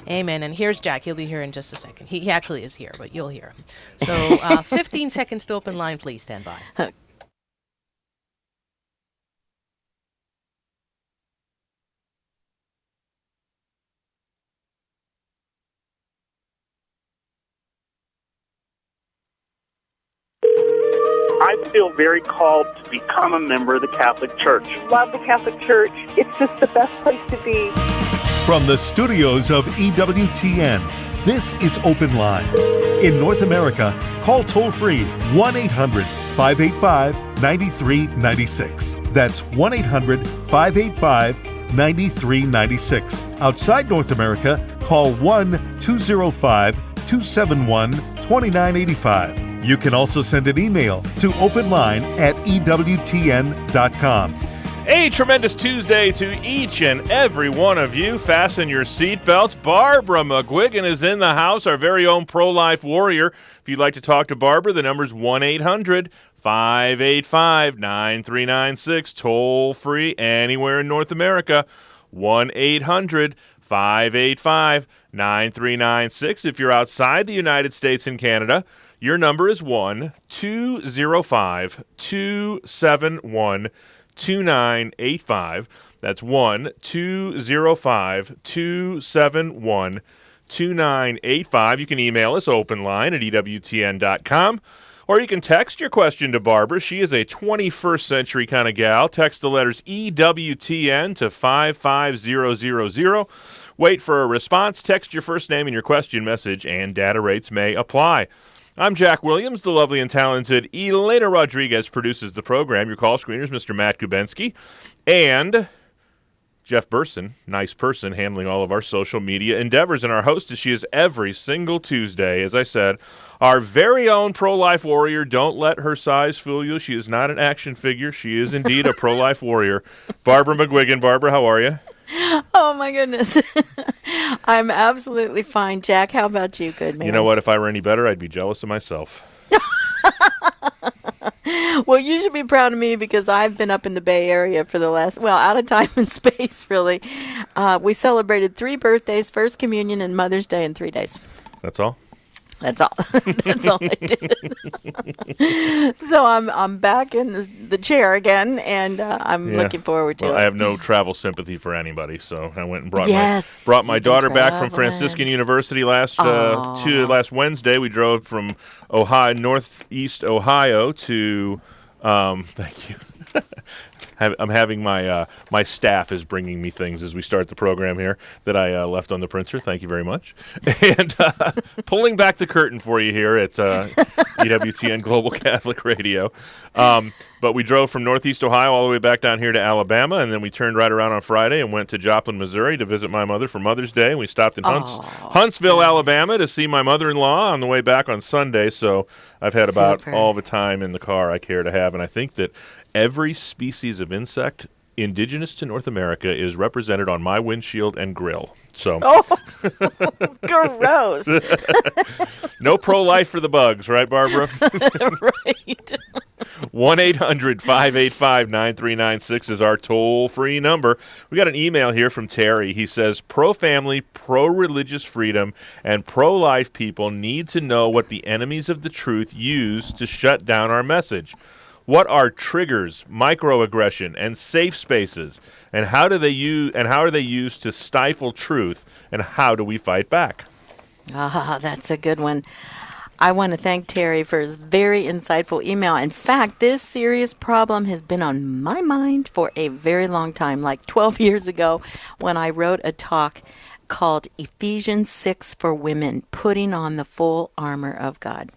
Amen. And here's Jack. He'll be here in just a second. He actually is here, but you'll hear him. So 15 seconds to open line. Please stand by. I feel very called to become a member of the Catholic Church. Love the Catholic Church. It's just the best place to be. From the studios of EWTN, this is Open Line. In North America, call toll-free 1-800-585-9396. That's 1-800-585-9396. Outside North America, call 1-205-271-2985. You can also send an email to openline@ewtn.com. A tremendous Tuesday to each and every one of you. Fasten your seatbelts. Barbara McGuigan is in the house, our very own pro-life warrior. If you'd like to talk to Barbara, the number's 1-800-585-9396. Toll free anywhere in North America. 1-800-585-9396. If you're outside the United States and Canada, your number is 1-205-271-2985. That's 1-205-271-2985. You can email us openline@ewtn.com, or you can text your question to Barbara. She is a 21st century kind of gal. Text the letters EWTN to 55000. Wait for a response. Text your first name and your question message, and data rates may apply. I'm Jack Williams. The lovely and talented Elena Rodriguez produces the program. Your call screeners, Mr. Matt Kubensky, and Jeff Burson, nice person, handling all of our social media endeavors. And our hostess, she is every single Tuesday, as I said, our very own pro-life warrior. Don't let her size fool you. She is not an action figure. She is indeed a pro-life warrior. Barbara McGwigan. Barbara, how are you? Oh, my goodness. I'm absolutely fine. Jack, how about you? Good man. You know what? If I were any better, I'd be jealous of myself. Well, you should be proud of me because I've been up in the Bay Area for the last, out of time and space, really. We celebrated 3 birthdays, First Communion, and Mother's Day in 3 days. That's all? That's all. That's all I did. So I'm back in the chair again, and I'm looking forward to it. I have no travel sympathy for anybody, so I went and brought my daughter back from Franciscan University last Wednesday. We drove from Northeast Ohio to. Thank you. I'm having my staff is bringing me things as we start the program here that I left on the printer. Thank you very much. And pulling back the curtain for you here at EWTN Global Catholic Radio. But we drove from Northeast Ohio all the way back down here to Alabama, and then we turned right around on Friday and went to Joplin, Missouri to visit my mother for Mother's Day. And we stopped in Huntsville, Alabama to see my mother-in-law on the way back on Sunday. So I've had about all the time in the car I care to have, and I think that every species of insect indigenous to North America is represented on my windshield and grill. So, gross. No pro-life for the bugs, right, Barbara? Right. 1-800-585-9396 is our toll-free number. We got an email here from Terry. He says, pro-family, pro-religious freedom, and pro-life people need to know what the enemies of the truth use to shut down our message. What are triggers, microaggression, and safe spaces, and how are they used to stifle truth, and how do we fight back? That's a good one. I want to thank Terry for his very insightful email. In fact, this serious problem has been on my mind for a very long time, like 12 years ago when I wrote a talk called Ephesians 6 for Women, Putting on the Full Armor of God.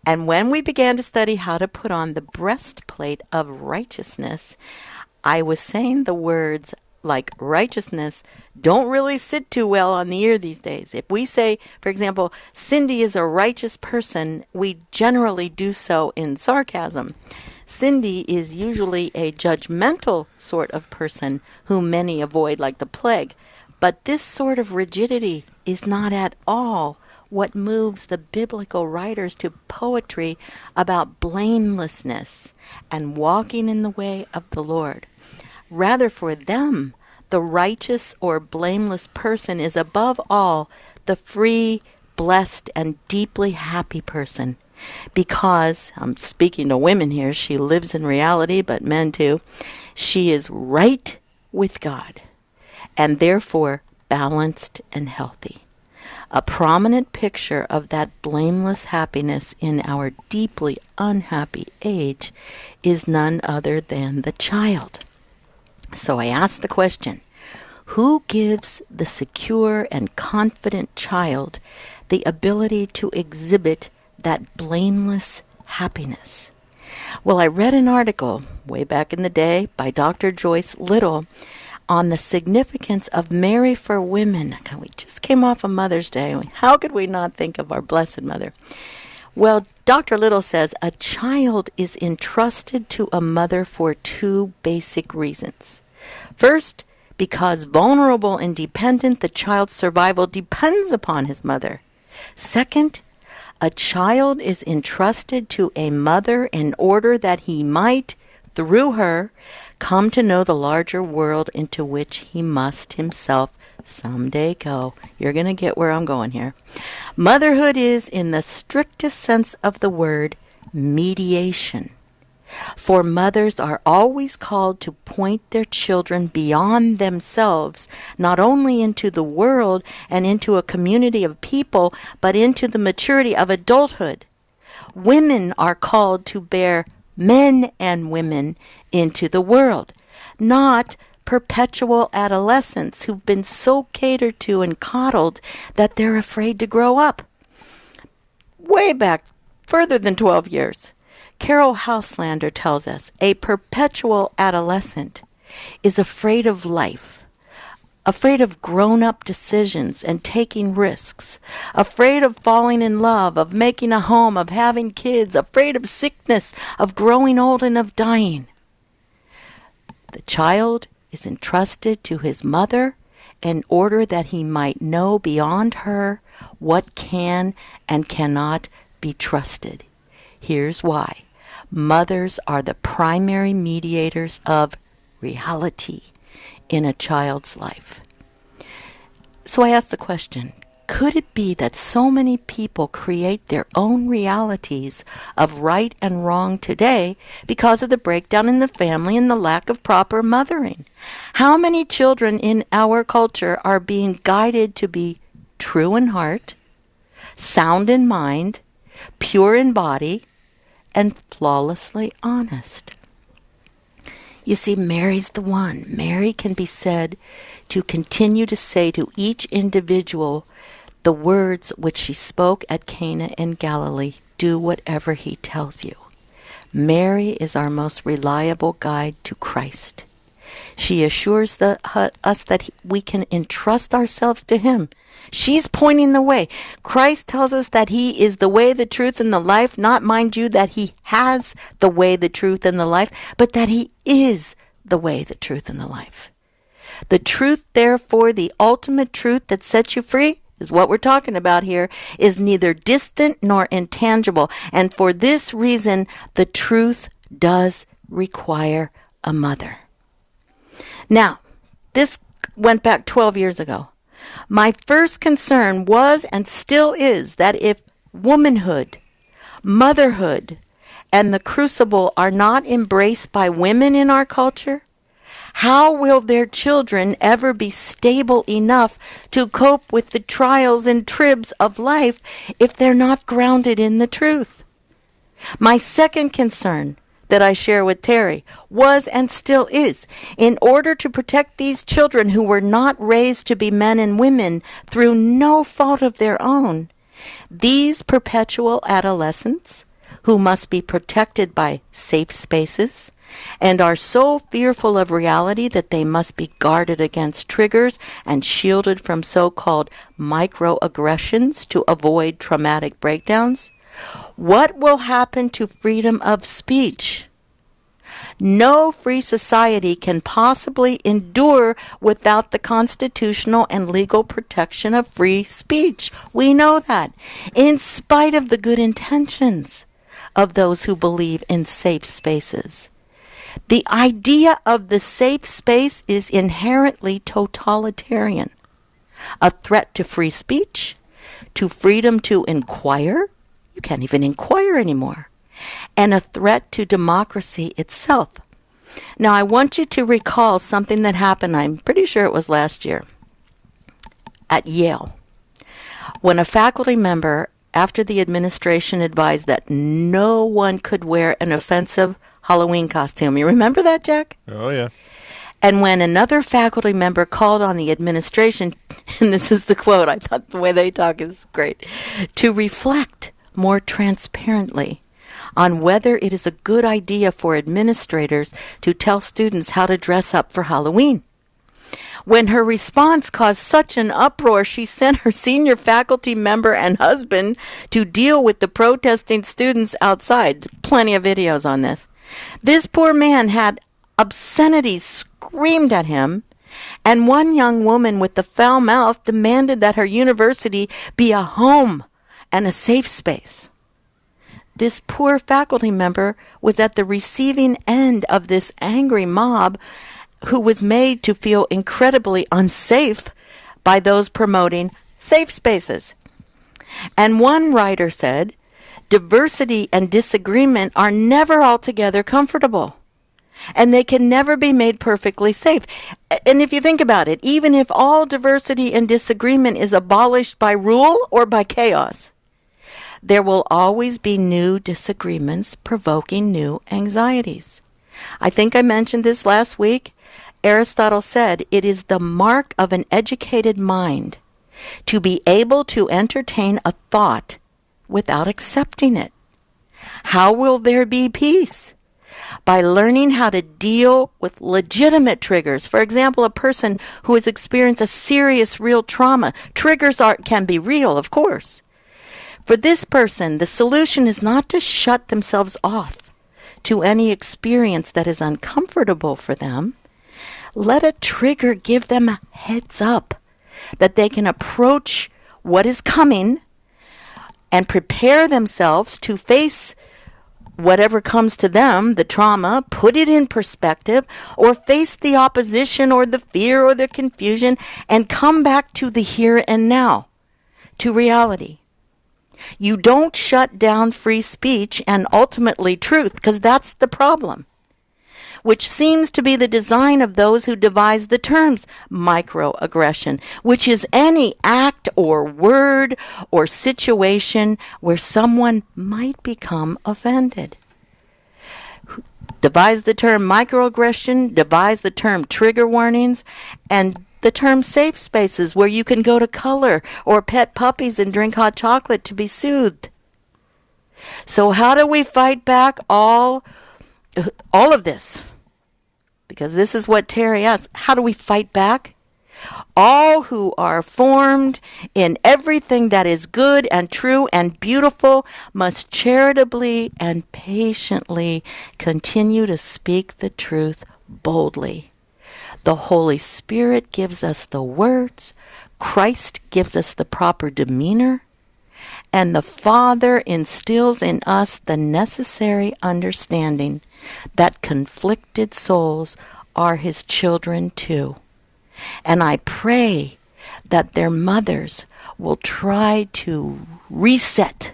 And when we began to study how to put on the breastplate of righteousness, I was saying the words like righteousness don't really sit too well on the ear these days. If we say, for example, Cindy is a righteous person, we generally do so in sarcasm. Cindy is usually a judgmental sort of person whom many avoid like the plague. But this sort of rigidity is not at all what moves the biblical writers to poetry about blamelessness and walking in the way of the Lord. Rather, for them, the righteous or blameless person is above all the free, blessed, and deeply happy person. Because, I'm speaking to women here, she lives in reality, but men too, she is right with God, and therefore balanced and healthy. A prominent picture of that blameless happiness in our deeply unhappy age is none other than the child. So I ask the question, who gives the secure and confident child the ability to exhibit that blameless happiness? Well, I read an article way back in the day by Dr. Joyce Little on the significance of Mary for women. We just came off of Mother's Day. How could we not think of our Blessed Mother? Well, Dr. Little says a child is entrusted to a mother for two basic reasons. First, because vulnerable and dependent, the child's survival depends upon his mother. Second, a child is entrusted to a mother in order that he might, through her, come to know the larger world into which he must himself someday go. You're going to get where I'm going here. Motherhood is, in the strictest sense of the word, mediation. For mothers are always called to point their children beyond themselves, not only into the world and into a community of people, but into the maturity of adulthood. Women are called to bear men and women into the world, not perpetual adolescents who've been so catered to and coddled that they're afraid to grow up. Way back, further than 12 years, Carol Houselander tells us a perpetual adolescent is afraid of life, afraid of grown-up decisions and taking risks, afraid of falling in love, of making a home, of having kids, afraid of sickness, of growing old, and of dying. The child is entrusted to his mother in order that he might know beyond her what can and cannot be trusted. Here's why. Mothers are the primary mediators of reality in a child's life. So I ask the question, could it be that so many people create their own realities of right and wrong today because of the breakdown in the family and the lack of proper mothering? How many children in our culture are being guided to be true in heart, sound in mind, pure in body, and flawlessly honest? You see, Mary's the one. Mary can be said to continue to say to each individual the words which she spoke at Cana in Galilee, do whatever he tells you. Mary is our most reliable guide to Christ. She assures us that we can entrust ourselves to him. She's pointing the way. Christ tells us that he is the way, the truth, and the life, not, mind you, that he has the way, the truth, and the life, but that he is the way, the truth, and the life. The truth, therefore, the ultimate truth that sets you free, is what we're talking about here, is neither distant nor intangible. And for this reason, the truth does require a mother. Now, this went back 12 years ago. My first concern was and still is that if womanhood, motherhood, and the crucible are not embraced by women in our culture, how will their children ever be stable enough to cope with the trials and tribs of life if they're not grounded in the truth? My second concern that I share with Terry was and still is, in order to protect these children who were not raised to be men and women through no fault of their own, these perpetual adolescents who must be protected by safe spaces and are so fearful of reality that they must be guarded against triggers and shielded from so-called microaggressions to avoid traumatic breakdowns. What will happen to freedom of speech? No free society can possibly endure without the constitutional and legal protection of free speech. We know that, in spite of the good intentions of those who believe in safe spaces. The idea of the safe space is inherently totalitarian, a threat to free speech, to freedom to inquire. You can't even inquire anymore. And a threat to democracy itself. Now, I want you to recall something that happened, I'm pretty sure it was last year, at Yale, when a faculty member, after the administration advised that no one could wear an offensive Halloween costume. You remember that, Jack? Oh, yeah. And when another faculty member called on the administration, and this is the quote, I thought the way they talk is great, to reflect more transparently on whether it is a good idea for administrators to tell students how to dress up for Halloween. When her response caused such an uproar, she sent her senior faculty member and husband to deal with the protesting students outside. Plenty of videos on this. This poor man had obscenities screamed at him, and one young woman with the foul mouth demanded that her university be a home and a safe space. This poor faculty member was at the receiving end of this angry mob who was made to feel incredibly unsafe by those promoting safe spaces. And one writer said, diversity and disagreement are never altogether comfortable, and they can never be made perfectly safe. And if you think about it, even if all diversity and disagreement is abolished by rule or by chaos, there will always be new disagreements provoking new anxieties. I think I mentioned this last week. Aristotle said it is the mark of an educated mind to be able to entertain a thought without accepting it. How will there be peace? By learning how to deal with legitimate triggers. For example, a person who has experienced a serious real trauma. Triggers can be real, of course. For this person, the solution is not to shut themselves off to any experience that is uncomfortable for them. Let a trigger give them a heads up that they can approach what is coming and prepare themselves to face whatever comes to them, the trauma, put it in perspective, or face the opposition or the fear or the confusion and come back to the here and now, to reality. You don't shut down free speech and ultimately truth, because that's the problem, which seems to be the design of those who devise the terms microaggression, which is any act or word or situation where someone might become offended. Devise the term microaggression, devise the term trigger warnings, and the term safe spaces where you can go to color or pet puppies and drink hot chocolate to be soothed. So how do we fight back all of this? Because this is what Terry asked. How do we fight back? All who are formed in everything that is good and true and beautiful must charitably and patiently continue to speak the truth boldly. The Holy Spirit gives us the words, Christ gives us the proper demeanor, and the Father instills in us the necessary understanding that conflicted souls are His children too. And I pray that their mothers will try to reset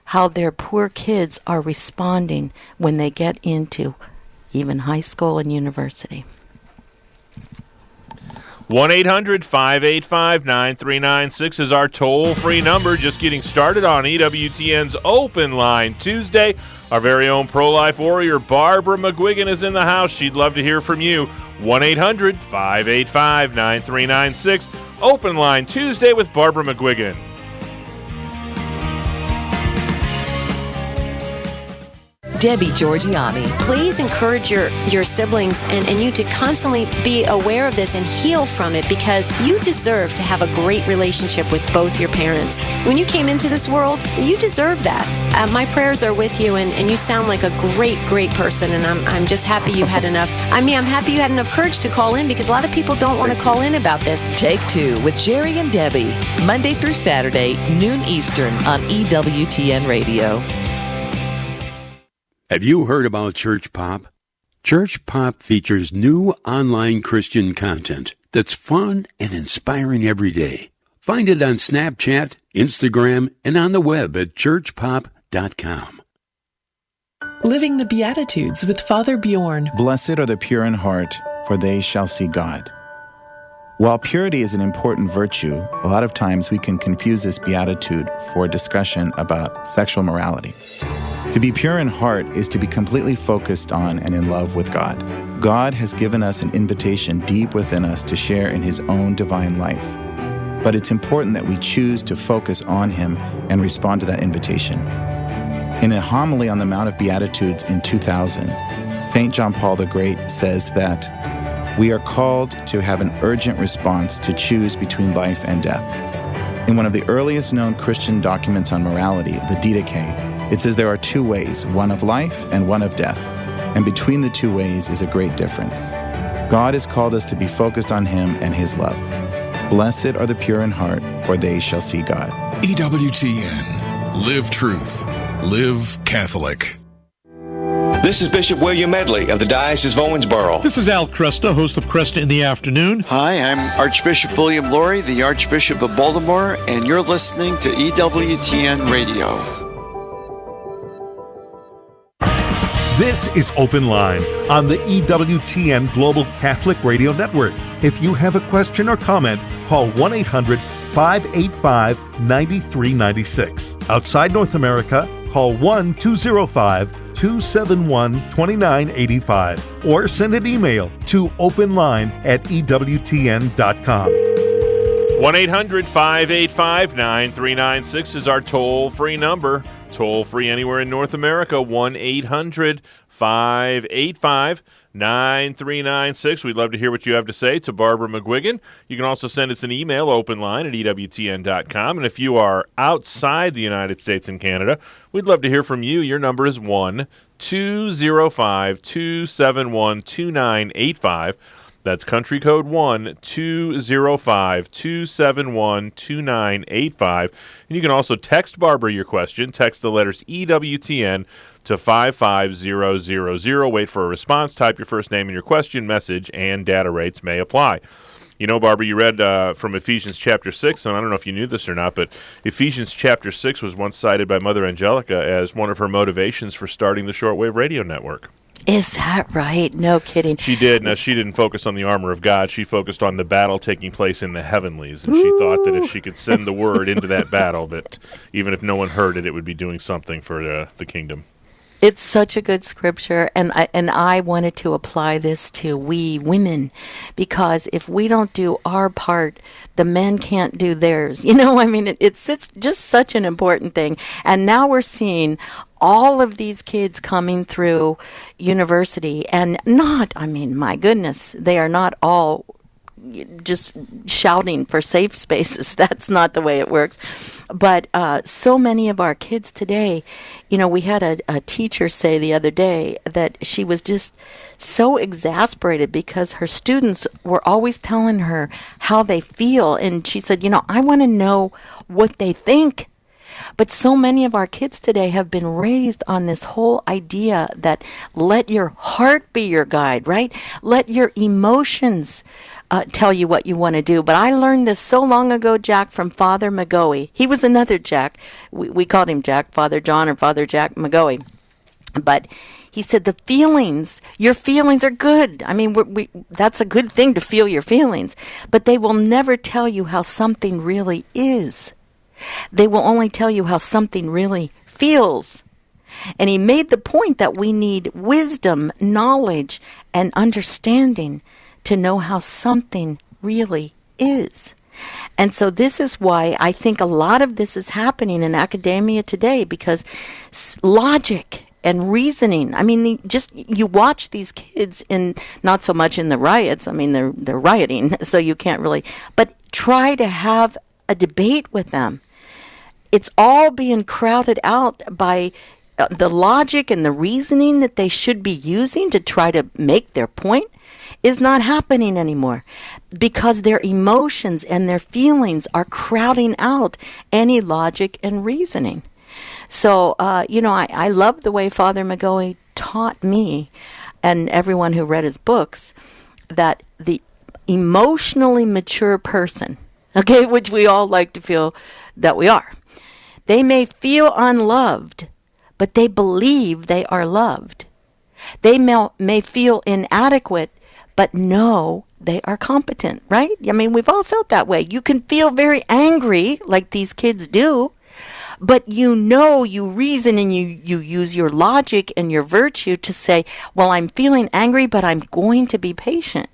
how their poor kids are responding when they get into even high school and university. 1-800-585-9396 is our toll-free number. Just getting started on EWTN's Open Line Tuesday. Our very own pro-life warrior, Barbara McGwigan, is in the house. She'd love to hear from you. 1-800-585-9396. Open Line Tuesday with Barbara McGwigan. Debbie Georgiani. Please encourage your siblings and you to constantly be aware of this and heal from it, because you deserve to have a great relationship with both your parents. When you came into this world, you deserve that. My prayers are with you, and you sound like a great person, and I'm just happy you had enough. I'm happy you had enough courage to call in, because a lot of people don't want to call in about this. Take Two with Jerry and Debbie, Monday through Saturday, noon Eastern on EWTN Radio. Have you heard about church pop? Church Pop features new online Christian content that's fun and inspiring every day. Find it on Snapchat, Instagram, and on the web at churchpop.com. Living the Beatitudes with Father Bjorn. Blessed are the pure in heart, for they shall see God. While purity is an important virtue, a lot of times we can confuse this beatitude for a discussion about sexual morality. To be pure in heart is to be completely focused on and in love with God. God has given us an invitation deep within us to share in His own divine life. But it's important that we choose to focus on Him and respond to that invitation. In a homily on the Mount of Beatitudes in 2000, St. John Paul the Great says that we are called to have an urgent response to choose between life and death. In one of the earliest known Christian documents on morality, the Didache, it says there are two ways, one of life and one of death, and between the two ways is a great difference. God has called us to be focused on Him and His love. Blessed are the pure in heart, for they shall see God. EWTN. Live truth. Live Catholic. This is Bishop William Medley of the Diocese of Owensboro. This is Al Cresta, host of Cresta in the Afternoon. Hi, I'm Archbishop William Laurie, the Archbishop of Baltimore, and you're listening to EWTN Radio. This is Open Line on the EWTN Global Catholic Radio Network. If you have a question or comment, call 1-800-585-9396. Outside North America, call 1-205-271-2985 or send an email to openline@ewtn.com. 1-800-585-9396 is our toll-free number. Toll-free anywhere in North America, 1-800-585-9396. We'd love to hear what you have to say to Barbara McGwigan. You can also send us an email, openline@ewtn.com. And if you are outside the United States and Canada, we'd love to hear from you. Your number is 1-205-271-2985. That's country code 1-205-271-2985. And you can also text Barbara your question. Text the letters EWTN to 55000. Wait for a response. Type your first name and your question, message, and data rates may apply. You know, Barbara, you read from Ephesians chapter 6, and I don't know if you knew this or not, but Ephesians chapter 6 was once cited by Mother Angelica as one of her motivations for starting the shortwave radio network. Is that right? No kidding. She did. Now, she didn't focus on the armor of God. She focused on the battle taking place in the heavenlies. And she thought that if she could send the word into that battle, that even if no one heard it, it would be doing something for the kingdom. It's such a good scripture, and I wanted to apply this to we women, because if we don't do our part, the men can't do theirs. You know, I mean, it's just such an important thing. And now we're seeing all of these kids coming through university, and my goodness, they are not all just shouting for safe spaces. That's not the way it works. But so many of our kids today, you know, we had a teacher say the other day that she was just so exasperated because her students were always telling her how they feel. And she said, you know, I want to know what they think. But so many of our kids today have been raised on this whole idea that let your heart be your guide, right? Let your emotions tell you what you want to do. But I learned this so long ago, Jack, from Father McGoey. He was another Jack. We called him Jack, Father John or Father Jack McGoey. But he said your feelings are good. I mean, that's a good thing to feel your feelings. But they will never tell you how something really is. They will only tell you how something really feels. And he made the point that we need wisdom, knowledge, and understanding to know how something really is. And so this is why I think a lot of this is happening in academia today, because logic and reasoning, I mean, you watch these kids not so much in the riots, I mean, they're rioting, so you can't really, but try to have a debate with them. It's all being crowded out by the logic and the reasoning that they should be using to try to make their point is not happening anymore, because their emotions and their feelings are crowding out any logic and reasoning. So, I love the way Father McGoey taught me and everyone who read his books, that the emotionally mature person, okay, which we all like to feel that we are, they may feel unloved, but they believe they are loved. They may feel inadequate, but know they are competent, right? I mean, we've all felt that way. You can feel very angry, like these kids do, but you reason and you use your logic and your virtue to say, well, I'm feeling angry, but I'm going to be patient.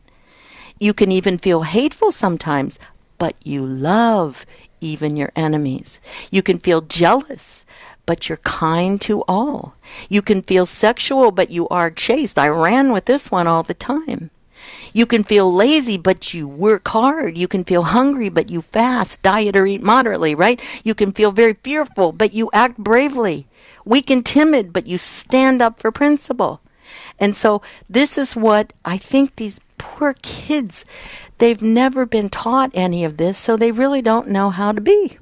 You can even feel hateful sometimes, but you love even your enemies. You can feel jealous, but you're kind to all. You can feel sexual, but you are chaste. I ran with this one all the time. You can feel lazy, but you work hard. You can feel hungry, but you fast, diet, or eat moderately, right? You can feel very fearful, but you act bravely. Weak and timid, but you stand up for principle. And so this is what I think these poor kids, they've never been taught any of this, so they really don't know how to be.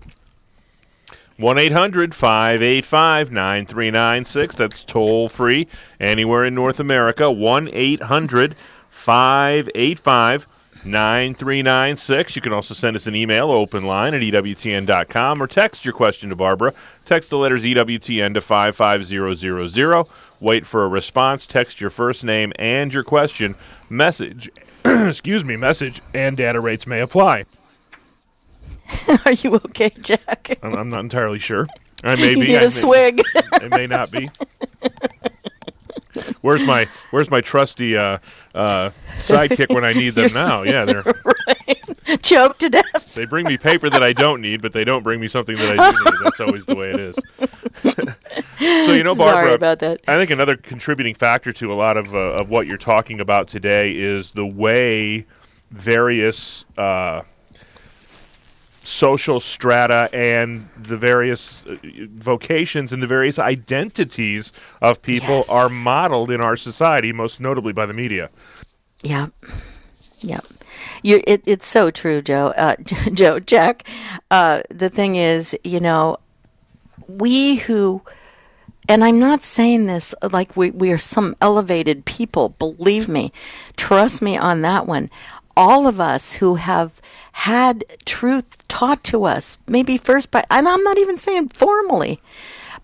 1-800-585-9396. That's toll free anywhere in North America. 1-800-585-9396. You can also send us an email, openline at EWTN.com, or text your question to Barbara. Text the letters EWTN to 55000. Wait for a response. Text your first name and your question. Message and data rates may apply. Are you okay, Jack? I'm not entirely sure. I may be. You need a swig. It may not be. Where's my trusty sidekick when I need them now? Yeah, they're right. Choked to death. They bring me paper that I don't need, but they don't bring me something that I do need. That's always the way it is. So, Barbara, sorry about that. I think another contributing factor to a lot of what you're talking about today is the way various social strata and the various vocations and the various identities of people are modeled in our society, most notably by the media. Yeah. It's so true, Joe. Jack. The thing is, we who, and I'm not saying this like we are some elevated people, believe me, trust me on that one. All of us who have had truth taught to us, maybe first by, and I'm not even saying formally,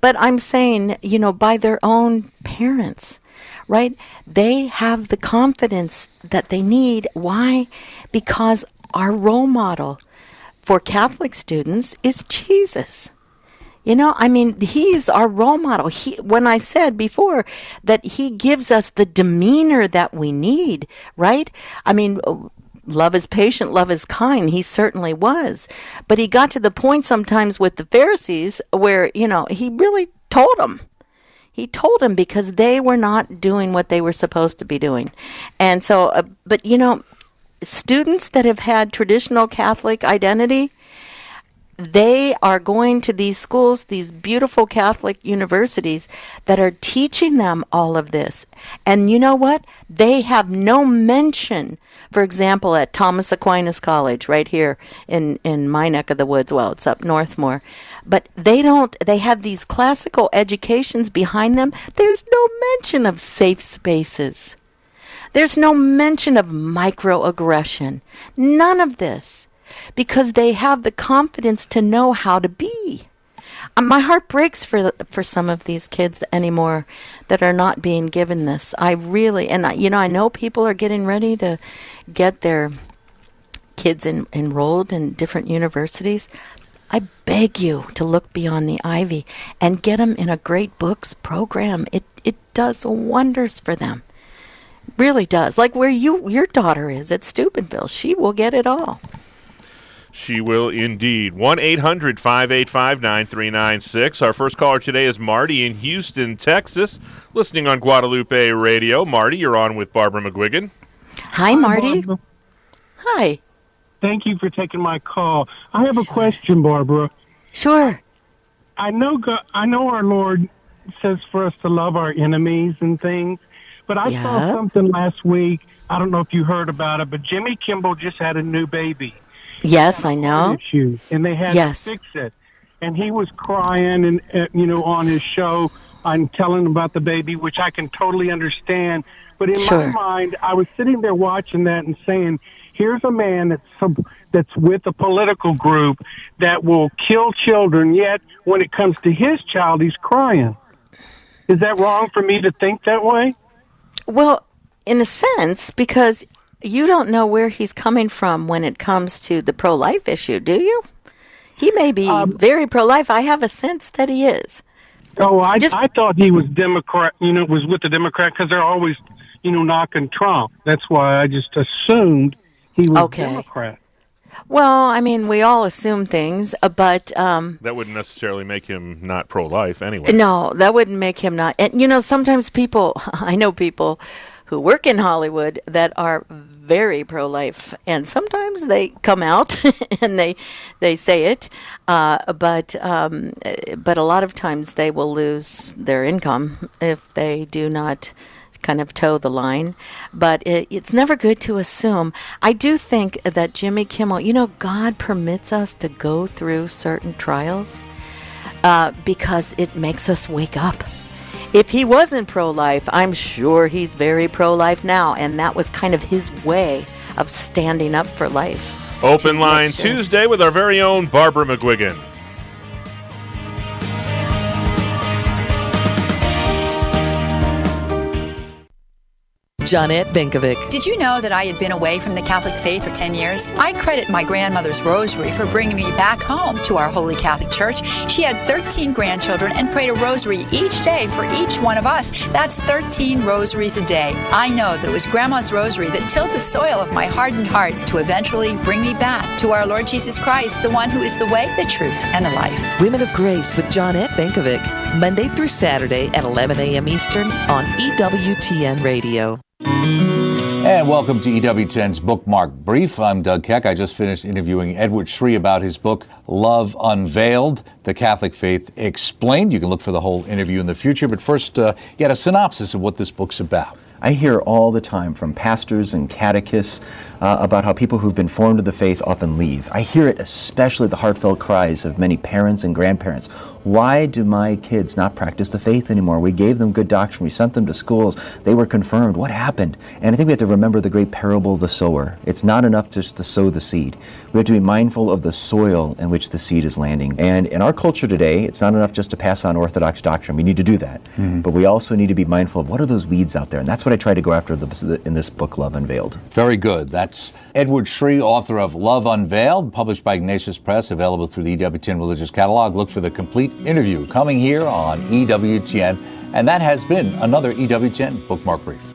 but I'm saying, by their own parents, right? They have the confidence that they need. Why? Because our role model for Catholic students is Jesus. He's our role model. When I said before that he gives us the demeanor that we need, right? Love is patient, love is kind. He certainly was. But he got to the point sometimes with the Pharisees where, he really told them. He told them because they were not doing what they were supposed to be doing. And so, students that have had traditional Catholic identity, they are going to these schools, these beautiful Catholic universities that are teaching them all of this. And you know what? They have no mention, for example, at Thomas Aquinas College right here in my neck of the woods. Well, it's up north more. But they have these classical educations behind them. There's no mention of safe spaces. There's no mention of microaggression. None of this. Because they have the confidence to know how to be. My heart breaks for some of these kids anymore that are not being given this. I know people are getting ready to get their kids enrolled in different universities. I beg you to look beyond the ivy and get them in a great books program. It does wonders for them. Really does. Like where your daughter is at Steubenville. She will get it all. She will indeed. 1-800-585-9396. Our first caller today is Marty in Houston, Texas, listening on Guadalupe Radio. Marty, you're on with Barbara McGuigan. Hi, Marty. Barbara. Hi. Thank you for taking my call. I have a question, Barbara. Sure. I know our Lord says for us to love our enemies and things, but I saw something last week. I don't know if you heard about it, but Jimmy Kimmel just had a new baby. Yes, I know. Issue, and they had to fix it. And he was crying and on his show, I'm telling about the baby, which I can totally understand. But in my mind, I was sitting there watching that and saying, here's a man that's with a political group that will kill children, yet when it comes to his child, he's crying. Is that wrong for me to think that way? Well, in a sense, because you don't know where he's coming from when it comes to the pro-life issue, do you? He may be very pro-life. I have a sense that he is. Oh, I thought he was Democrat, was with the Democrat because they're always, knocking Trump. That's why I just assumed he was Democrat. Well, I mean, we all assume things, but... that wouldn't necessarily make him not pro-life anyway. No, that wouldn't make him not... And, sometimes I know people who work in Hollywood that are very pro-life, and sometimes they come out and they say it, but a lot of times they will lose their income if they do not kind of toe the line. But it's never good to assume. I do think that Jimmy Kimmel, God permits us to go through certain trials because it makes us wake up. If he wasn't pro-life, I'm sure he's very pro-life now, and that was kind of his way of standing up for life. Open Line Tuesday with our very own Barbara McGuigan. Johnette Benkovic. Did you know that I had been away from the Catholic faith for 10 years? I credit my grandmother's rosary for bringing me back home to our Holy Catholic Church. She had 13 grandchildren and prayed a rosary each day for each one of us. That's 13 rosaries a day. I know that it was Grandma's rosary that tilled the soil of my hardened heart to eventually bring me back to our Lord Jesus Christ, the one who is the way, the truth, and the life. Women of Grace with Johnette Benkovic, Monday through Saturday at 11 a.m. Eastern on EWTN Radio. And welcome to EWTN's Bookmark Brief. I'm Doug Keck. I just finished interviewing Edward Shree about his book, Love Unveiled, The Catholic Faith Explained. You can look for the whole interview in the future, but first, get a synopsis of what this book's about. I hear all the time from pastors and catechists about how people who've been formed to the faith often leave. I hear it especially the heartfelt cries of many parents and grandparents. Why do my kids not practice the faith anymore? We gave them good doctrine. We sent them to schools. They were confirmed. What happened? And I think we have to remember the great parable of the sower. It's not enough just to sow the seed. We have to be mindful of the soil in which the seed is landing. And in our culture today, it's not enough just to pass on Orthodox doctrine. We need to do that. But we also need to be mindful of what are those weeds out there. And that's what I try to go after in this book, Love Unveiled. Very good. That's Edward Shree, author of Love Unveiled, published by Ignatius Press, available through the EWTN Religious Catalog. Look for the complete interview coming here on EWTN. And that has been another EWTN Bookmark Brief.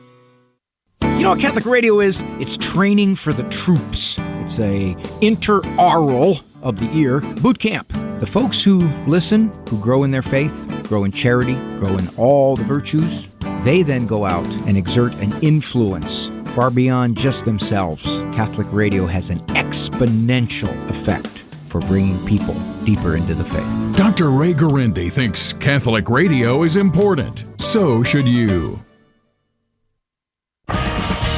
You know what Catholic radio is? It's training for the troops. It's a interaural of the ear boot camp. The folks who listen, who grow in their faith, grow in charity, grow in all the virtues, they then go out and exert an influence far beyond just themselves. Catholic radio has an exponential effect for bringing people deeper into the faith. Dr. Ray Guarendi thinks Catholic radio is important. So should you.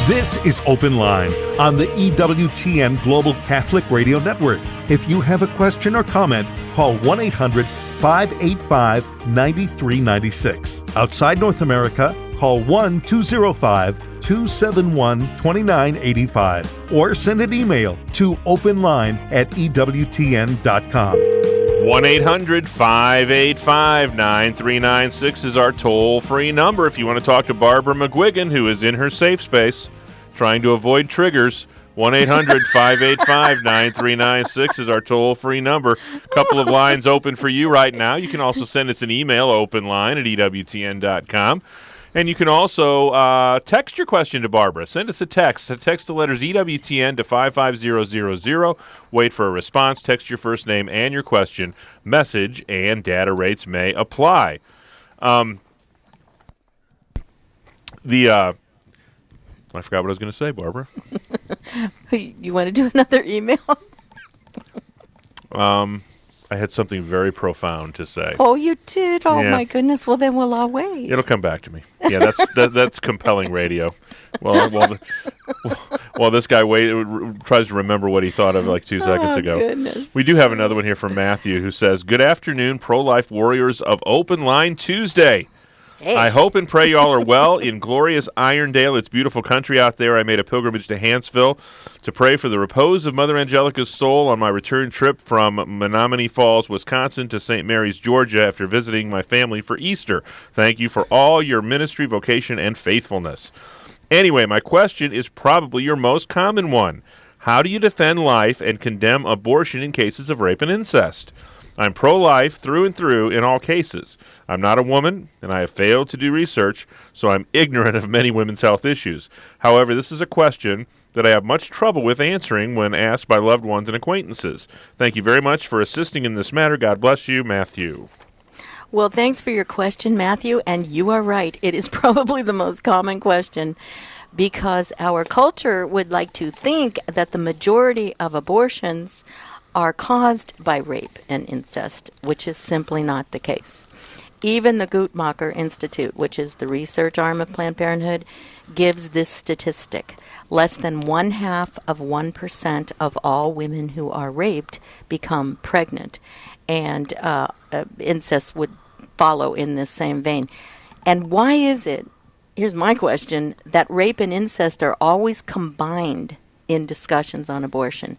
This is Open Line on the EWTN Global Catholic Radio Network. If you have a question or comment, call 1-800-585-9396. Outside North America, call 1-205-271-2985 or send an email to openline@ewtn.com. 1-800-585-9396 is our toll-free number if you want to talk to Barbara McGwigan, who is in her safe space trying to avoid triggers. 1-800-585-9396 is our toll-free number. A couple of lines open for you right now. You can also send us an email, openline@ewtn.com. And you can also text your question to Barbara. Send us a text. Text the letters EWTN to 55000. Wait for a response. Text your first name and your question. Message and data rates may apply. I forgot what I was going to say, Barbara. You want to do another email? I had something very profound to say. Oh, you did? Oh, Yeah. my goodness. Well, then we'll all wait. It'll come back to me. Yeah, that's compelling radio. Well, this guy tries to remember what he thought of like 2 seconds ago. Goodness. We do have another one here from Matthew who says, "Good afternoon, pro-life warriors of Open Line Tuesday. Hey. I hope and pray y'all are well in glorious Irondale. It's beautiful country out there. I made a pilgrimage to Hanceville to pray for the repose of Mother Angelica's soul on my return trip from Menominee Falls, Wisconsin to St. Mary's, Georgia after visiting my family for Easter. Thank you for all your ministry, vocation, and faithfulness. Anyway, my question is probably your most common one. How do you defend life and condemn abortion in cases of rape and incest? I'm pro-life through and through in all cases. I'm not a woman, and I have failed to do research, so I'm ignorant of many women's health issues. However, this is a question that I have much trouble with answering when asked by loved ones and acquaintances. Thank you very much for assisting in this matter. God bless you, Matthew. Well, thanks for your question, Matthew, and you are right. It is probably the most common question because our culture would like to think that the majority of abortions are caused by rape and incest, which is simply not the case. Even the Guttmacher Institute, which is the research arm of Planned Parenthood, gives this statistic. Less than 0.5% of all women who are raped become pregnant, and incest would follow in this same vein. And why is it, here's my question, that rape and incest are always combined in discussions on abortion?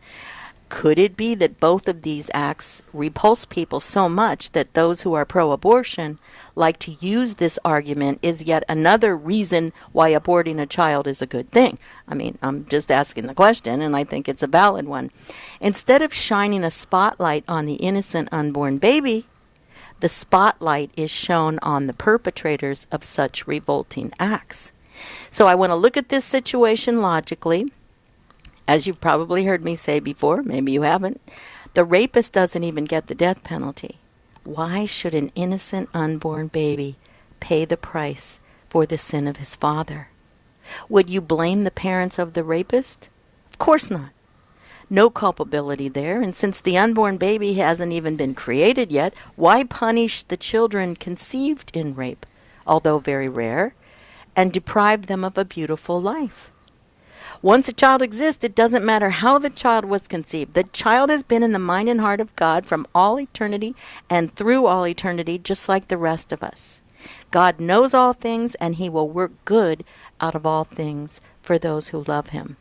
Could it be that both of these acts repulse people so much that those who are pro-abortion like to use this argument as yet another reason why aborting a child is a good thing? I mean, I'm just asking the question, and I think it's a valid one. Instead of shining a spotlight on the innocent unborn baby, the spotlight is shown on the perpetrators of such revolting acts. So I want to look at this situation logically. As you've probably heard me say before, maybe you haven't, the rapist doesn't even get the death penalty. Why should an innocent unborn baby pay the price for the sin of his father? Would you blame the parents of the rapist? Of course not. No culpability there, and since the unborn baby hasn't even been created yet, why punish the children conceived in rape, although very rare, and deprive them of a beautiful life? Once a child exists, it doesn't matter how the child was conceived. The child has been in the mind and heart of God from all eternity and through all eternity, just like the rest of us. God knows all things, and he will work good out of all things for those who love him.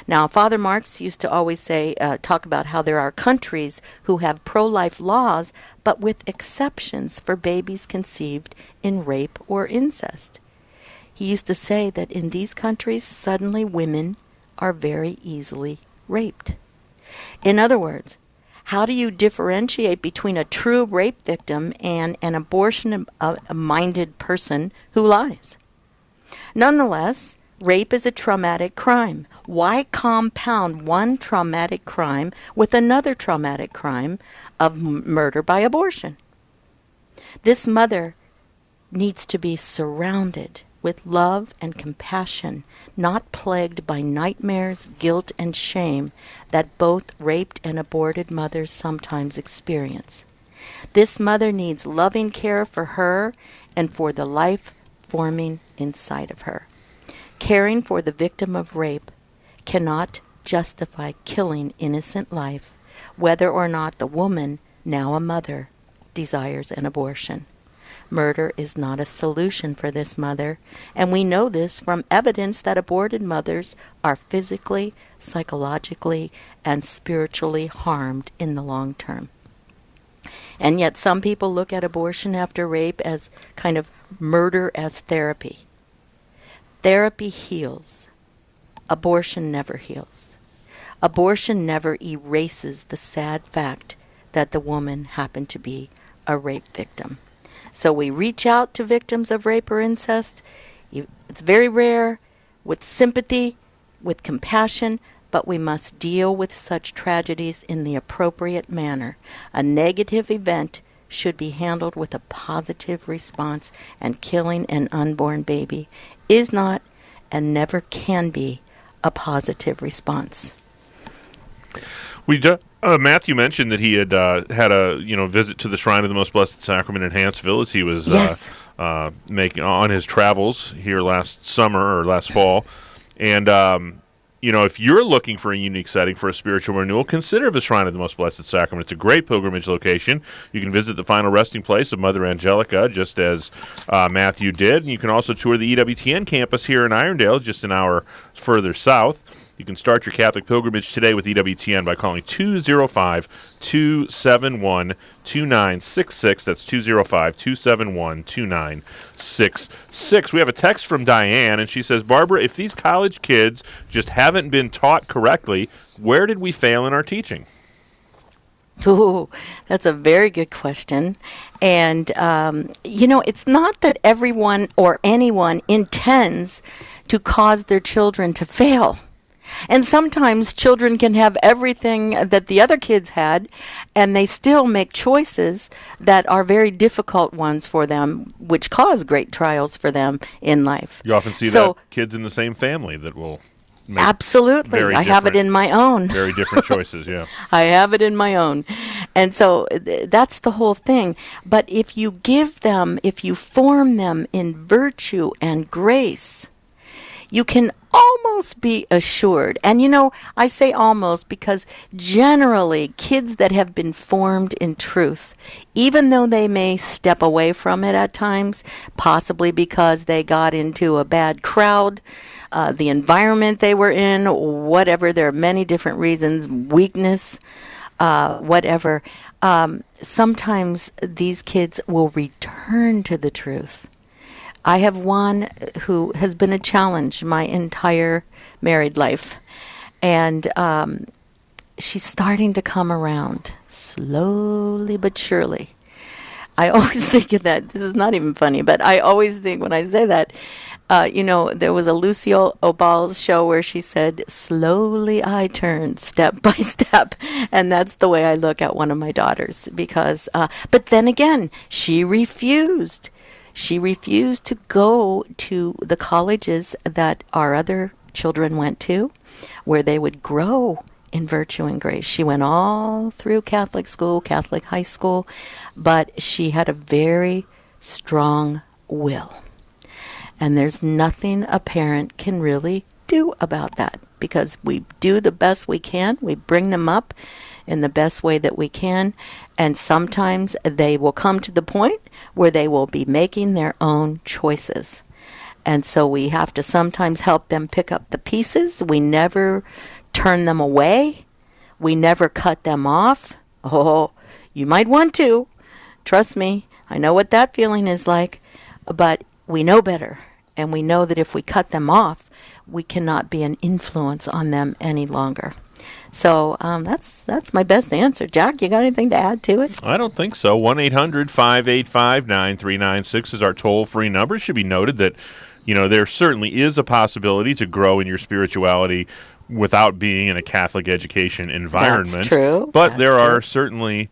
Now, Father Marx used to always say, talk about how there are countries who have pro-life laws, but with exceptions for babies conceived in rape or incest. He used to say that in these countries, suddenly women are very easily raped. In other words, how do you differentiate between a true rape victim and an abortion-minded person who lies? Nonetheless, rape is a traumatic crime. Why compound one traumatic crime with another traumatic crime of murder by abortion? This mother needs to be surrounded with love and compassion, not plagued by nightmares, guilt, and shame that both raped and aborted mothers sometimes experience. This mother needs loving care for her and for the life forming inside of her. Caring for the victim of rape cannot justify killing innocent life, whether or not the woman, now a mother, desires an abortion. Murder is not a solution for this mother, and we know this from evidence that aborted mothers are physically, psychologically, and spiritually harmed in the long term. And yet some people look at abortion after rape as kind of murder as therapy. Therapy heals. Abortion never heals. Abortion never erases the sad fact that the woman happened to be a rape victim. So we reach out to victims of rape or incest. It's very rare, with sympathy, with compassion, but we must deal with such tragedies in the appropriate manner. A negative event should be handled with a positive response, and killing an unborn baby is not and never can be a positive response. Matthew mentioned that he had had a visit to the Shrine of the Most Blessed Sacrament in Hanceville as he was making on his travels here last summer or last fall, and if you're looking for a unique setting for a spiritual renewal, consider the Shrine of the Most Blessed Sacrament. It's a great pilgrimage location. You can visit the final resting place of Mother Angelica, just as Matthew did. And you can also tour the EWTN campus here in Irondale, just an hour further south. You can start your Catholic pilgrimage today with EWTN by calling 205-271-2966. That's 205-271-2966. We have a text from Diane, and she says, Barbara, if these college kids just haven't been taught correctly, where did we fail in our teaching? Ooh, that's a very good question. And, it's not that everyone or anyone intends to cause their children to fail. And sometimes children can have everything that the other kids had, and they still make choices that are very difficult ones for them, which cause great trials for them in life. You often see that kids in the same family that will make absolutely. I have it in my own. Very different choices, yeah. I have it in my own. And so that's the whole thing. But if you form them in virtue and grace, you can almost be assured. And I say almost because generally kids that have been formed in truth, even though they may step away from it at times, possibly because they got into a bad crowd, the environment they were in, whatever, there are many different reasons, weakness, whatever, sometimes these kids will return to the truth. I have one who has been a challenge my entire married life, and she's starting to come around slowly but surely. I always think of that. This is not even funny, but I always think when I say that, there was a Lucille Oball's show where she said, slowly I turn step by step. And that's the way I look at one of my daughters because, but then again, she refused. She refused to go to the colleges that our other children went to, where they would grow in virtue and grace. She went all through Catholic school, Catholic high school, but she had a very strong will. And there's nothing a parent can really do about that because we do the best we can. We bring them up in the best way that we can. And sometimes they will come to the point where they will be making their own choices. And so we have to sometimes help them pick up the pieces. We never turn them away. We never cut them off. Oh, you might want to. Trust me, I know what that feeling is like. But we know better. And we know that if we cut them off, we cannot be an influence on them any longer. So that's my best answer. Jack, you got anything to add to it? I don't think so. 1-800-585-9396 is our toll-free number. It should be noted that, there certainly is a possibility to grow in your spirituality without being in a Catholic education environment. That's true. But there are certainly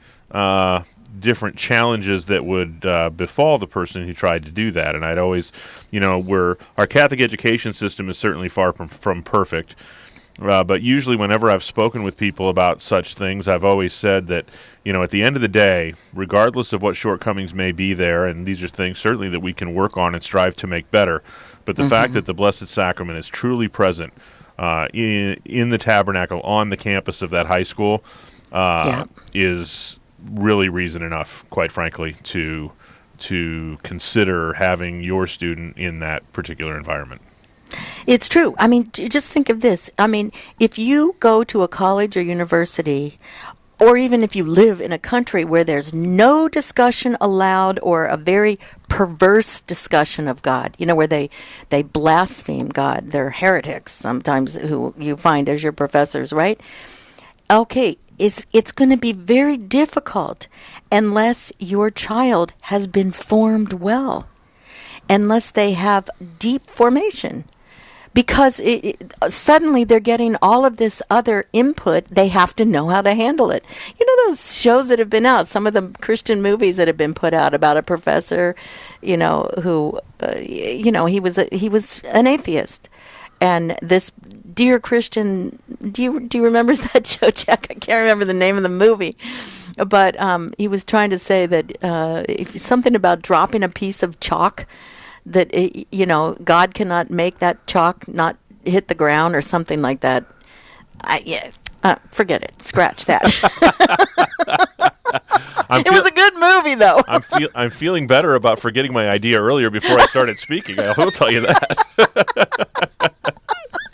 different challenges that would befall the person who tried to do that. And I'd always, our Catholic education system is certainly far from perfect. But usually whenever I've spoken with people about such things, I've always said that, at the end of the day, regardless of what shortcomings may be there, and these are things certainly that we can work on and strive to make better, but the fact that the Blessed Sacrament is truly present in the tabernacle on the campus of that high school is really reason enough, quite frankly, to consider having your student in that particular environment. It's true. I mean, just think of this. I mean, if you go to a college or university, or even if you live in a country where there's no discussion allowed or a very perverse discussion of God, where they blaspheme God, they're heretics sometimes who you find as your professors, right? Okay, it's going to be very difficult unless your child has been formed well, unless they have deep formation. Because suddenly they're getting all of this other input, they have to know how to handle it. Those shows that have been out, some of the Christian movies that have been put out about a professor, who, he was an atheist. And this dear Christian, do you remember that show, Jack? I can't remember the name of the movie. But he was trying to say that something about dropping a piece of chalk, that God cannot make that chalk not hit the ground or something like that, forget it. Scratch that. It was a good movie, though. I'm feeling better about forgetting my idea earlier before I started speaking. I will tell you that.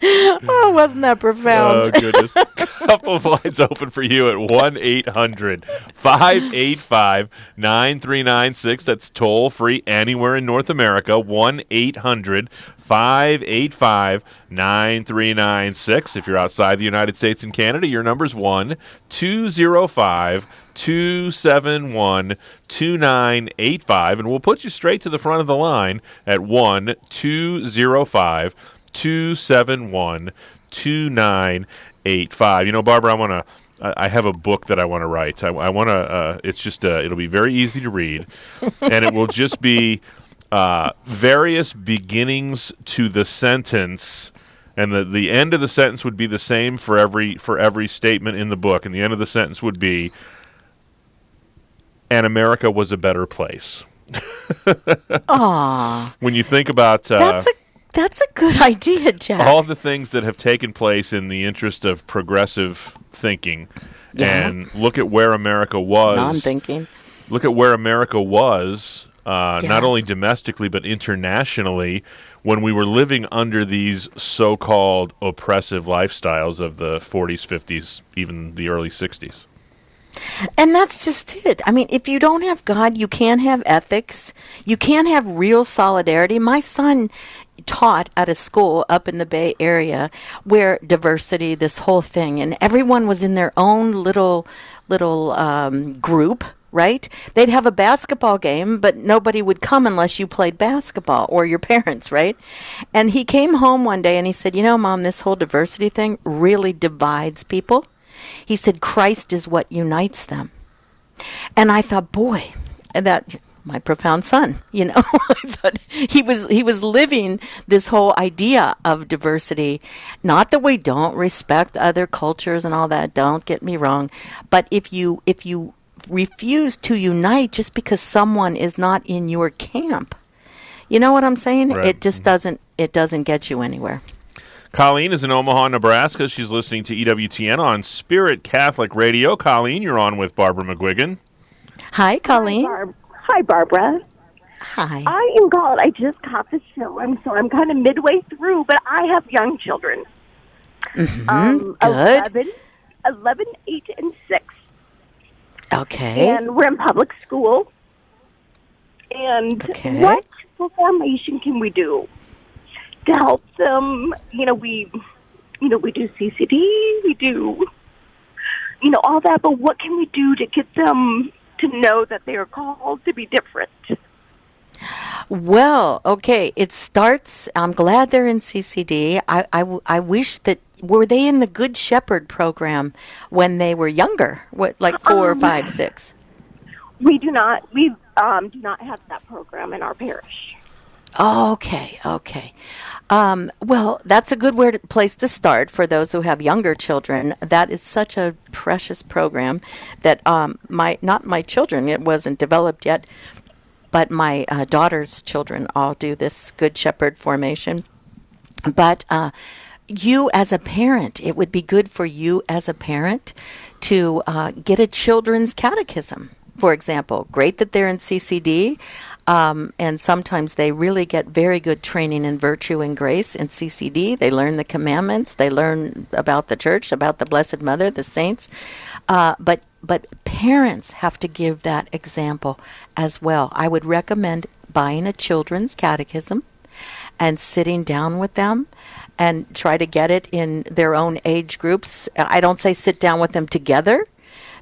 Oh, wasn't that profound? Oh, goodness. Couple of lines open for you at 1-800-585-9396. That's toll free anywhere in North America. 1-800-585-9396. If you're outside the United States and Canada, your number's 1-205-271-2985. And we'll put you straight to the front of the line at 1-205-271-2985. You know, Barbara, I have a book that I want to write. I want to. It's just. It'll be very easy to read, and it will just be various beginnings to the sentence, and the end of the sentence would be the same for every statement in the book, and the end of the sentence would be, "And America was a better place." Aww. When you think about That's a good idea, Jack. all the things that have taken place in the interest of progressive thinking, and look at where America was. Non-thinking. Look at where America was, not only domestically but internationally, when we were living under these so-called oppressive lifestyles of the 40s, 50s, even the early 60s. And that's just it. I mean, if you don't have God, you can't have ethics. You can't have real solidarity. My son taught at a school up in the Bay Area where diversity, this whole thing, and everyone was in their own little group, right? They'd have a basketball game, but nobody would come unless you played basketball or your parents, right? And he came home one day and he said, Mom, this whole diversity thing really divides people. He said, Christ is what unites them. And I thought, boy, that my profound son, I thought he was living this whole idea of diversity. Not that we don't respect other cultures and all that, don't get me wrong. But if you refuse to unite just because someone is not in your camp, you know what I'm saying? Right. It just doesn't get you anywhere. Colleen is in Omaha, Nebraska. She's listening to EWTN on Spirit Catholic Radio. Colleen, you're on with Barbara McGwigan. Hi, Colleen. Hi, Barbara. Hi. I am called. I just caught the show. I'm kind of midway through, but I have young children. Mm-hmm. Good. 11, 8, and 6. Okay. And we're in public school. And what formation can we do to help them? We do CCD, we do, all that, but what can we do to get them to know that they are called to be different? Well, okay, it starts, I'm glad they're in CCD. I wish that, were they in the Good Shepherd program when they were younger? What, like 4, 5, 6? We do not have that program in our parish. Okay. Well, that's a good place to start for those who have younger children. That is such a precious program that not my children, it wasn't developed yet, but my daughter's children all do this Good Shepherd formation. But you as a parent, it would be good for you as a parent to get a children's catechism, for example. Great that they're in CCD. And sometimes they really get very good training in virtue and grace in CCD. They learn the commandments. They learn about the church, about the Blessed Mother, the saints. But parents have to give that example as well. I would recommend buying a children's catechism and sitting down with them and try to get it in their own age groups. I don't say sit down with them together,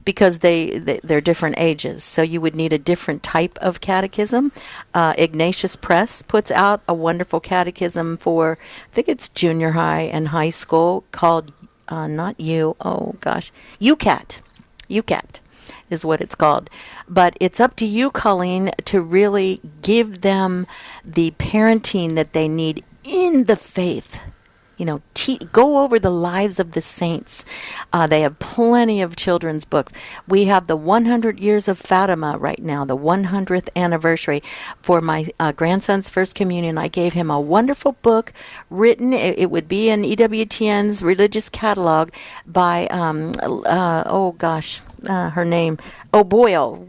because they're different ages. So you would need a different type of catechism. Ignatius Press puts out a wonderful catechism for, I think it's junior high and high school, called, UCAT. UCAT is what it's called. But it's up to you, Colleen, to really give them the parenting that they need in the faith. go over the lives of the saints. They have plenty of children's books. We have the 100 Years of Fatima right now, the 100th anniversary. For my grandson's first communion, I gave him a wonderful book written. It would be in EWTN's religious catalog by, her name, O'Boyle.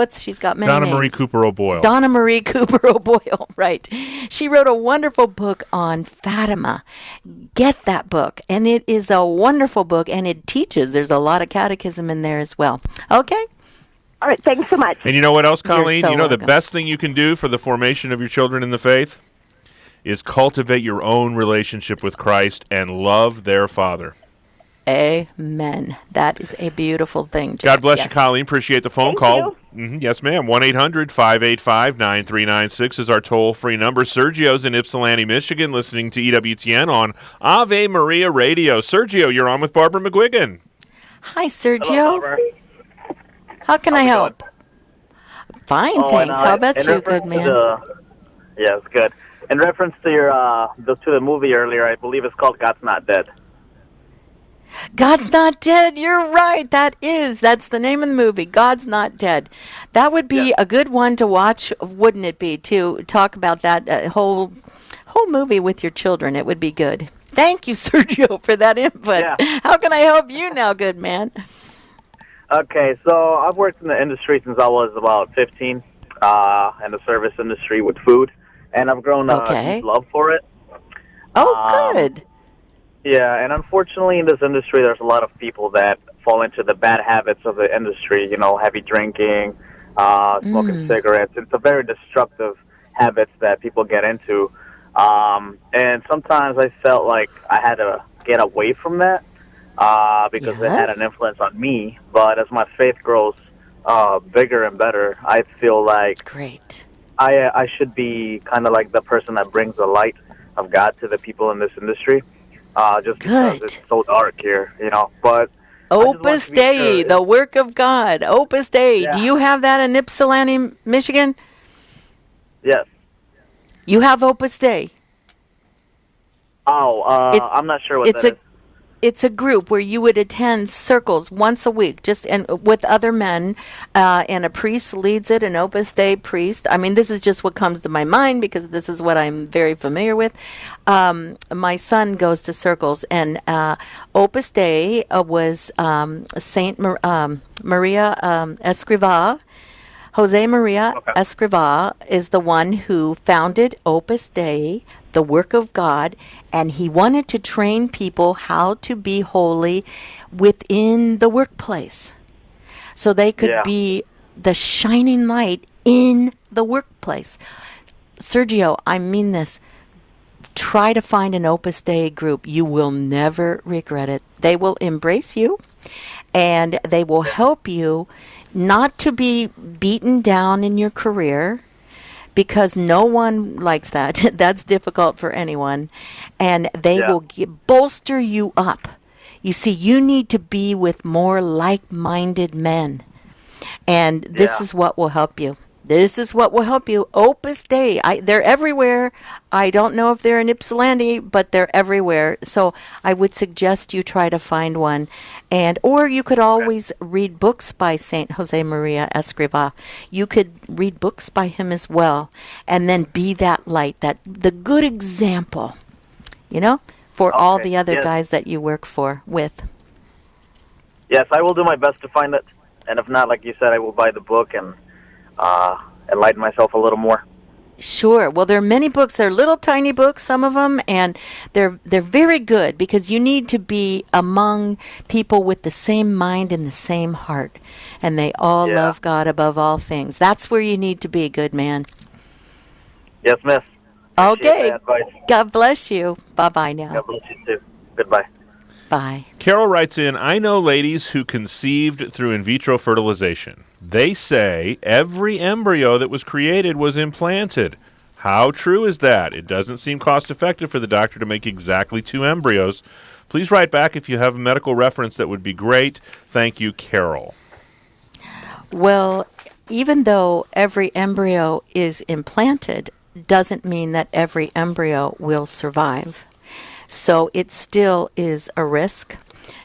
She's got many names. Donna Marie Cooper O'Boyle. Donna Marie Cooper O'Boyle, right. She wrote a wonderful book on Fatima. Get that book. And it is a wonderful book, and it teaches. There's a lot of catechism in there as well. Okay? All right, thanks so much. And you know what else, Colleen? So the best thing you can do for the formation of your children in the faith is cultivate your own relationship with Christ and love their Father. Amen. That is a beautiful thing, Jack. God bless you, Colleen. Appreciate the phone call. You. Yes, ma'am. 1-800-585-9396 is our toll-free number. Sergio's in Ypsilanti, Michigan, listening to EWTN on Ave Maria Radio. Sergio, you're on with Barbara McGuigan. Hi, Sergio. Hello, Barbara. How can I help? Fine, thanks. How about you, good man? Yes, good. In reference to the movie earlier, I believe it's called God's Not Dead. God's Not Dead. You're right. That's the name of the movie. God's Not Dead. That would be a good one to watch, wouldn't it be, to talk about that whole movie with your children. It would be good. Thank you, Sergio, for that input. Yeah. How can I help you now, good man? Okay, so I've worked in the industry since I was about 15, in the service industry with food, and I've grown a deep love for it. Oh, good. Yeah, and unfortunately in this industry, there's a lot of people that fall into the bad habits of the industry, heavy drinking, smoking cigarettes. It's a very destructive habits that people get into. And sometimes I felt like I had to get away from that because it had an influence on me. But as my faith grows bigger and better, I feel like I should be kind of like the person that brings the light of God to the people in this industry. Just because it's so dark here, but Opus Dei, the work of God. Opus Dei. Yeah. Do you have that in Ypsilanti, Michigan? Yes. You have Opus Dei? Oh, I'm not sure what that is. It's a group where you would attend circles once a week, with other men, and a priest leads it, an Opus Dei priest. I mean, this is just what comes to my mind because this is what I'm very familiar with. My son goes to circles, and Opus Dei was Saint Maria Escrivá. Jose Maria Escrivá is the one who founded Opus Dei, the work of God, and he wanted to train people how to be holy within the workplace so they could be the shining light in the workplace. Sergio, I mean this. Try to find an Opus Dei group. You will never regret it. They will embrace you, and they will help you not to be beaten down in your career, because no one likes that. That's difficult for anyone. And they will bolster you up. You see, you need to be with more like-minded men. And this is what will help you. This is what will help you. Opus Dei. They're everywhere. I don't know if they're in Ypsilanti, but they're everywhere. So I would suggest you try to find one. Or you could always read books by Saint Jose Maria Escrivá. You could read books by him as well. And then be that light, the good example, for all the other guys that you work with. Yes, I will do my best to find it. And if not, like you said, I will buy the book and enlighten myself a little more. Sure. Well, there are many books. They're little tiny books, some of them, and they're very good because you need to be among people with the same mind and the same heart, and they all love God above all things. That's where you need to be, good man. Yes, miss. Okay. God bless you. Bye-bye now. God bless you, too. Goodbye. Bye. Carol writes in, I know ladies who conceived through in vitro fertilization. They say every embryo that was created was implanted. How true is that? It doesn't seem cost-effective for the doctor to make exactly 2 embryos. Please write back if you have a medical reference. That would be great. Thank you, Carol. Well, even though every embryo is implanted, doesn't mean that every embryo will survive. So it still is a risk,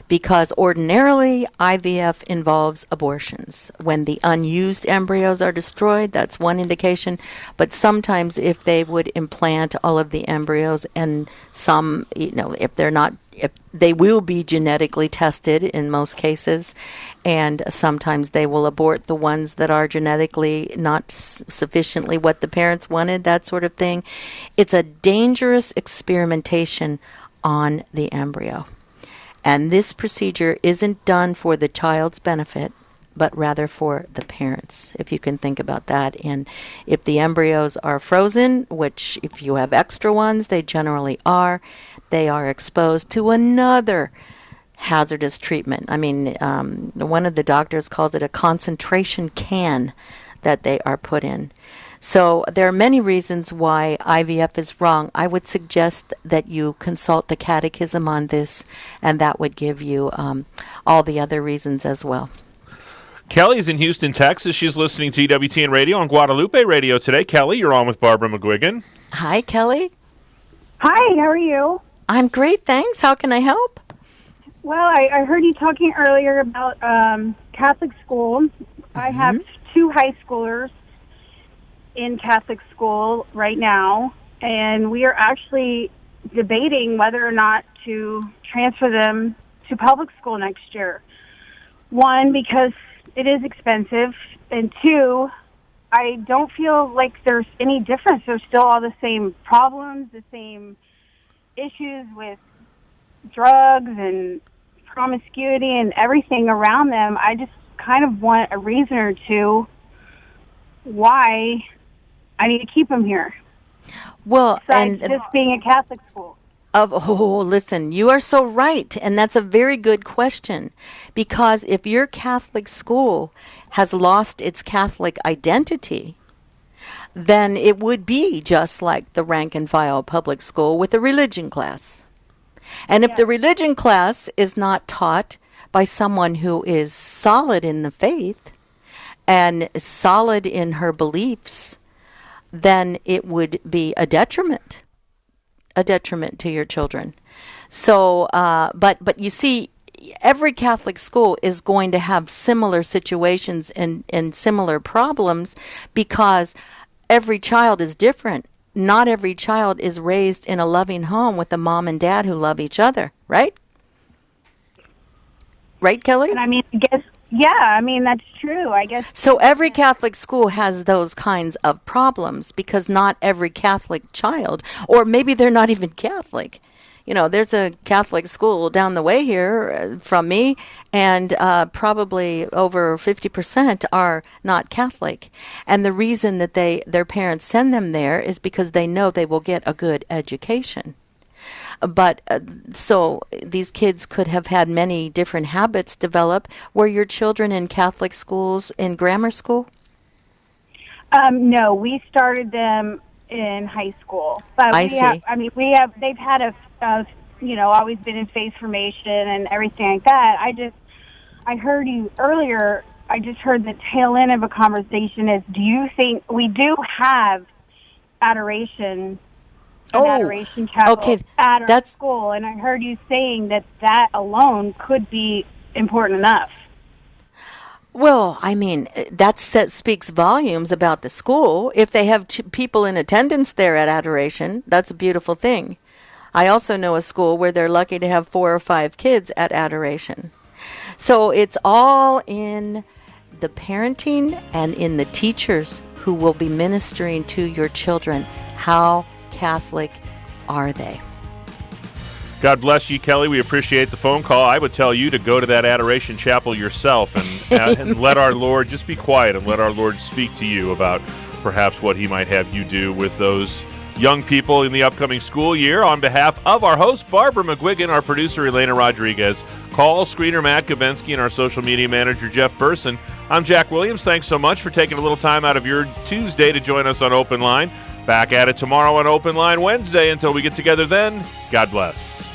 because ordinarily IVF involves abortions. When the unused embryos are destroyed, that's one indication. But sometimes if they would implant all of the embryos, and some, if they will be genetically tested in most cases, and sometimes they will abort the ones that are genetically not sufficiently what the parents wanted, that sort of thing. It's a dangerous experimentation on the embryo. And this procedure isn't done for the child's benefit, but rather for the parents, if you can think about that. And if the embryos are frozen, which if you have extra ones, they generally are, they are exposed to another hazardous treatment. I mean, one of the doctors calls it a concentration can that they are put in. So there are many reasons why IVF is wrong. I would suggest that you consult the catechism on this, and that would give you all the other reasons as well. Kelly's in Houston, Texas. She's listening to EWTN Radio on Guadalupe Radio today. Kelly, you're on with Barbara McGuigan. Hi, Kelly. Hi, how are you? I'm great, thanks. How can I help? Well, I heard you talking earlier about Catholic school. Mm-hmm. I have 2 high schoolers in Catholic school right now, and we are actually debating whether or not to transfer them to public school next year. 1, because it is expensive, and 2, I don't feel like there's any difference. There's still all the same problems, the same issues with drugs and promiscuity and everything around them. I just kind of want a reason or two why I need to keep them here. Well, besides just being a Catholic school. Listen, you are so right, and that's a very good question, because if your Catholic school has lost its Catholic identity, then it would be just like the rank and file public school with a religion class. And if the religion class is not taught by someone who is solid in the faith and solid in her beliefs, then it would be a detriment to your children. So, but you see, every Catholic school is going to have similar situations and similar problems, because every child is different. Not every child is raised in a loving home with a mom and dad who love each other, right? Right, Kelly? And I mean, that's true, I guess. So every Catholic school has those kinds of problems, because not every Catholic child, or maybe they're not even Catholic. There's a Catholic school down the way here from me, and probably over 50% are not Catholic. And the reason that their parents send them there is because they know they will get a good education. But so these kids could have had many different habits develop. Were your children in Catholic schools in grammar school? No, we started them in high school. But they've had always been in faith formation and everything like that. I heard you earlier, I just heard the tail end of a conversation is, do you think we do have adoration? Adoration chapel at our school, and I heard you saying that alone could be important enough. Well, I mean, that speaks volumes about the school. If they have people in attendance there at adoration, that's a beautiful thing. I also know a school where they're lucky to have 4 or 5 kids at adoration. So it's all in the parenting and in the teachers who will be ministering to your children. How Catholic are they? God bless you, Kelly. We appreciate the phone call. I would tell you to go to that adoration chapel yourself and let our Lord just be quiet and let our Lord speak to you about perhaps what he might have you do with those young people in the upcoming school year. On behalf of our host, Barbara McGuigan, our producer, Elena Rodriguez, call screener Matt Gabensky, and our social media manager, Jeff Burson, I'm Jack Williams. Thanks so much for taking a little time out of your Tuesday to join us on Open Line. Back at it tomorrow on Open Line Wednesday. Until we get together then, God bless.